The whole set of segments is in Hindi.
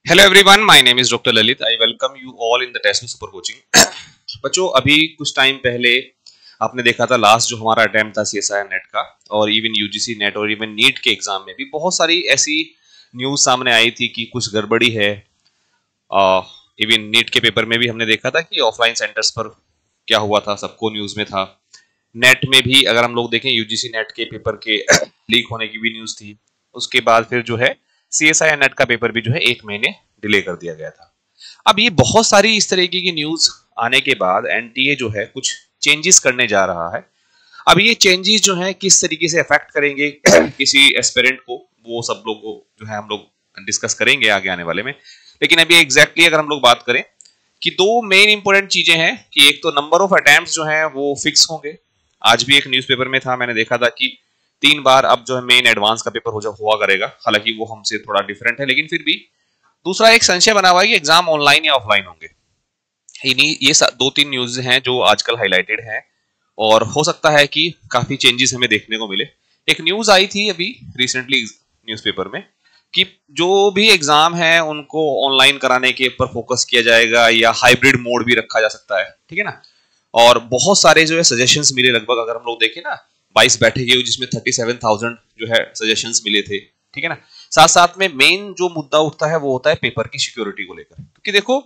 Hello everyone, my name is doctor Lalit. I welcome you all in the test super coaching. बच्चों, अभी कुछ टाइम पहले आपने देखा था लास्ट जो हमारा अटेम्प्ट था सीएसआईआर नेट का, और इवन यूजीसी नेट और इवन नीट के एग्जाम में भी बहुत सारी ऐसी न्यूज सामने आई थी कि कुछ गड़बड़ी है। इवन नीट के पेपर में भी हमने देखा था कि ऑफलाइन सेंटर्स पर क्या हुआ था, सबको न्यूज में था। नेट में भी अगर हम लोग देखें, यूजीसी नेट के पेपर के लीक होने की भी न्यूज थी। उसके बाद फिर जो है सीएसआईआर नेट का पेपर भी जो है 1 महीने डिले कर दिया गया था। अब ये बहुत सारी इस तरीके की न्यूज आने के बाद एनटीए जो है कुछ चेंजेस करने जा रहा है। अब ये चेंजेस जो है किस तरीके से अफेक्ट करेंगे किसी एस्पिरेंट को, वो सब लोग जो है हम लोग डिस्कस करेंगे आगे आने वाले में। लेकिन अभी एग्जैक्टली अगर हम लोग बात करें कि दो मेन इंपॉर्टेंट चीजें हैं कि एक तो नंबर ऑफ अटेम्प्ट्स जो है वो फिक्स होंगे। आज भी एक न्यूज़पेपर में था, मैंने देखा था कि 3 बार अब जो है मेन एडवांस का पेपर हुआ करेगा। हालांकि वो हमसे थोड़ा डिफरेंट है, लेकिन फिर भी दूसरा एक संशय बना हुआ है कि एग्जाम ऑनलाइन या ऑफलाइन होंगे। ये 2-3 न्यूज हैं जो आजकल हाईलाइटेड हैं, और हो सकता है कि काफी चेंजेस हमें देखने को मिले। एक न्यूज आई थी अभी रिसेंटली न्यूज़पेपर में कि जो भी एग्जाम है उनको ऑनलाइन कराने के ऊपर फोकस किया जाएगा या हाइब्रिड मोड भी रखा जा सकता है, ठीक है ना। और बहुत सारे जो है सजेशंस मिले, लगभग अगर हम लोग देखें ना 22 बैठेंगे जिसमें 37,000 जो है सजेशंस मिले थे, ठीक है ना। साथ साथ में मेन जो मुद्दा उठता है वो होता है पेपर की सिक्योरिटी को लेकर, क्योंकि देखो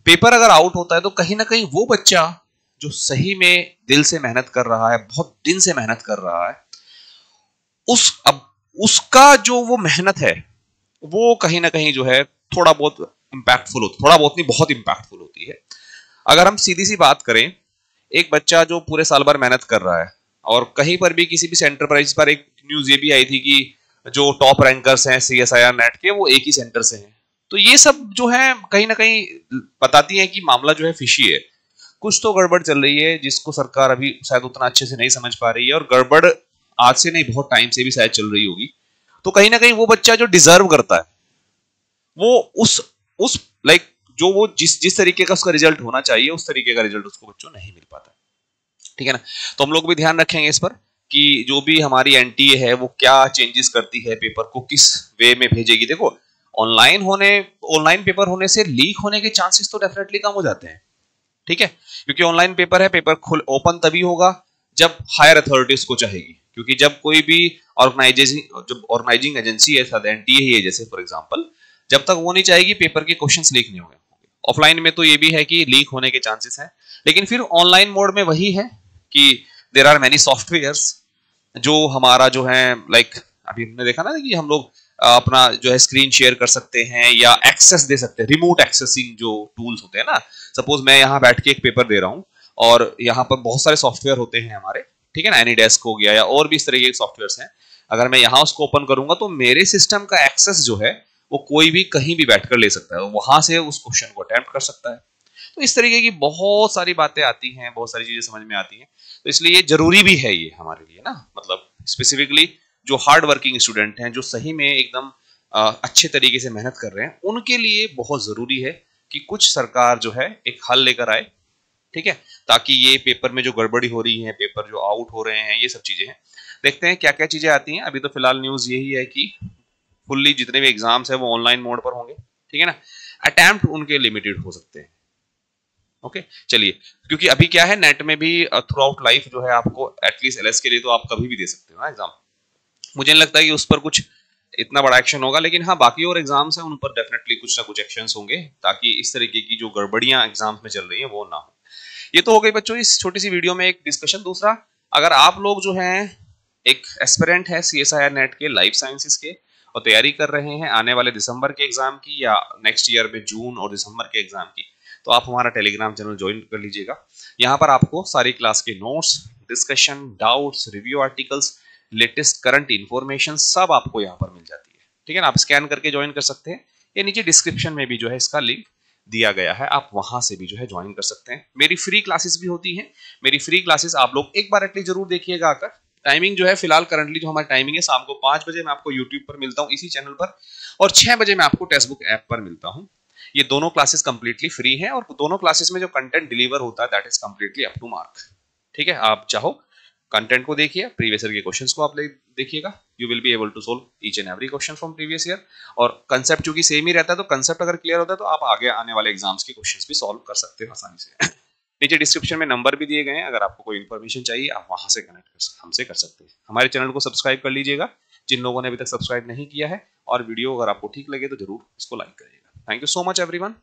पेपर अगर आउट होता है तो कहीं ना कहीं वो बच्चा जो सही में दिल से मेहनत कर रहा है, बहुत दिन से मेहनत कर रहा है, उसका जो वो मेहनत है वो कहीं ना कहीं जो है थोड़ा बहुत इंपैक्टफुल होती, थोड़ा बहुत नहीं बहुत इंपैक्टफुल होती है। अगर हम सीधी सी बात करें, एक बच्चा जो पूरे साल भर मेहनत कर रहा है, और कहीं पर भी किसी भी सेंटर पर एक न्यूज ये भी आई थी कि जो टॉप रैंकर्स हैं सीएसआईआर नेट के वो एक ही सेंटर से हैं, तो ये सब जो है कहीं ना कहीं बताती है कि मामला जो है फिशी है। कुछ तो गड़बड़ चल रही है जिसको सरकार अभी शायद उतना अच्छे से नहीं समझ पा रही है, और गड़बड़ आज से नहीं बहुत टाइम से भी शायद चल रही होगी। तो कहीं ना कहीं वो बच्चा जो डिजर्व करता है वो उस लाइक जो वो जिस जिस तरीके का उसका रिजल्ट होना चाहिए उस तरीके का रिजल्ट उसको बच्चों नहीं मिल पाता, ठीक है ना। तो हम लोग भी ध्यान रखेंगे इस पर कि जो भी हमारी एनटीए है वो क्या चेंजेस करती है, पेपर को किस वे में भेजेगी। देखो ऑनलाइन पेपर होने से लीक होने के चांसेस तो डेफिनेटली कम हो जाते हैं, ठीक है। क्योंकि ऑनलाइन पेपर है, पेपर खुल ओपन तभी होगा जब हायर अथॉरिटीज को चाहेगी, क्योंकि जब कोई भी ऑर्गेनाइजिंग एजेंसी है, एनटीए ही है जैसे फॉर एग्जांपल, जब तक वो नहीं चाहेगी पेपर के क्वेश्चंस लीक नहीं होंगे। ऑफलाइन में तो ये भी है कि लीक होने के चांसेस हैं, लेकिन फिर ऑनलाइन मोड में वही है कि देयर आर मेनी सॉफ्टवेयर्स जो हमारा जो है अभी हमने देखा ना कि हम लोग अपना जो है स्क्रीन शेयर कर सकते हैं या एक्सेस दे सकते हैं, रिमोट एक्सेसिंग जो टूल्स होते हैं ना। सपोज मैं यहाँ बैठ के एक पेपर दे रहा हूँ और यहाँ पर बहुत सारे सॉफ्टवेयर होते हैं हमारे, ठीक है ना, एनीडेस्क हो गया या और भी इस तरह के सॉफ्टवेयर हैं। अगर मैं यहाँ उसको ओपन करूंगा तो मेरे सिस्टम का एक्सेस जो है वो कोई भी कहीं भी बैठकर ले सकता है, वहां से उस क्वेश्चन को अटेम्प्ट कर सकता है। तो इस तरीके की बहुत सारी बातें आती हैं, बहुत सारी चीजें समझ में आती हैं। तो इसलिए ये जरूरी भी है ये हमारे लिए ना, मतलब स्पेसिफिकली जो हार्ड वर्किंग स्टूडेंट हैं, जो सही में एकदम अच्छे तरीके से मेहनत कर रहे हैं, उनके लिए बहुत जरूरी है कि कुछ सरकार जो है एक हल लेकर आए, ठीक है, ताकि ये पेपर में जो गड़बड़ी हो रही है, पेपर जो आउट हो रहे हैं, ये सब चीजें हैं। देखते हैं क्या क्या चीजें आती हैं। अभी तो फिलहाल न्यूज यही है कि फुल्ली जितने भी एग्जाम्स है वो ऑनलाइन मोड पर होंगे, ठीक है ना। अटेम्प्ट उनके लिमिटेड हो सकते हैं, ओके। चलिए, क्योंकि अभी क्या है, नेट में भी थ्रू आउट लाइफ जो है आपको एटलीस्ट एलएस के लिए तो आप कभी भी दे सकते हो ना एग्जाम। मुझे नहीं लगता कि उस पर कुछ इतना बड़ा एक्शन होगा, लेकिन हाँ बाकी और एग्जाम्स हैं उन पर डेफिनेटली कुछ ना कुछ एक्शंस होंगे, ताकि इस तरीके की जो गड़बड़ियां एग्जाम्स में चल रही हैं वो ना हो। ये तो हो गई बच्चों इस छोटी सी वीडियो में एक डिस्कशन। दूसरा, अगर आप लोग जो हैं एक एस्पिरेंट है सीएसआईआर नेट के लाइफ साइंसेस के और तैयारी कर रहे हैं आने वाले दिसंबर के एग्जाम की या नेक्स्ट ईयर में जून और दिसंबर के एग्जाम की, तो आप हमारा टेलीग्राम चैनल ज्वाइन कर लीजिएगा। यहाँ पर आपको सारी क्लास के notes, discussion, doubts, review articles, latest current information सब आपको यहाँ पर मिल जाती है, ठीक है ना। आप स्कैन करके ज्वाइन कर सकते हैं, ये नीचे डिस्क्रिप्शन में भी जो है इसका लिंक दिया गया है, आप वहां से भी जो है ज्वाइन कर सकते हैं। मेरी फ्री क्लासेस भी होती हैं, मेरी फ्री क्लासेस आप लोग एक बार एटलीस्ट जरूर देखिएगा आकर। टाइमिंग जो है फिलहाल करंटली जो हमारी टाइमिंग है, शाम को 5 बजे मैं आपको यूट्यूब पर मिलता हूँ इसी चैनल पर, और 6 बजे मैं आपको टेक्स्ट बुक ऐप पर मिलता हूँ। ये दोनों क्लासेस कंप्लीटली फ्री हैं, और दोनों क्लासेस में जो कंटेंट डिलीवर होता है that is completely up to mark, ठीक है। आप चाहो कंटेंट को देखिए, प्रीवियस ईयर के क्वेश्चंस को आप देखिएगा, you will be able to solve each and every question from previous year. और कंसेप्ट चूंकि सेम ही रहता है, तो कंसेप्ट अगर क्लियर होता है तो आप आगे आने वाले एग्जाम्स के क्वेश्चंस भी सॉल्व कर सकते हो आसानी से। नीचे डिस्क्रिप्शन में नंबर भी दिए गए हैं, अगर आपको कोई इन्फॉर्मेशन चाहिए आप वहां से कनेक्ट हमसे कर सकते हैं। हमारे चैनल को सब्सक्राइब कर लीजिएगा जिन लोगों ने अभी तक सब्सक्राइब नहीं किया है, और वीडियो अगर आपको ठीक लगे तो जरूर इसको लाइक करिएगा। Thank you so much everyone.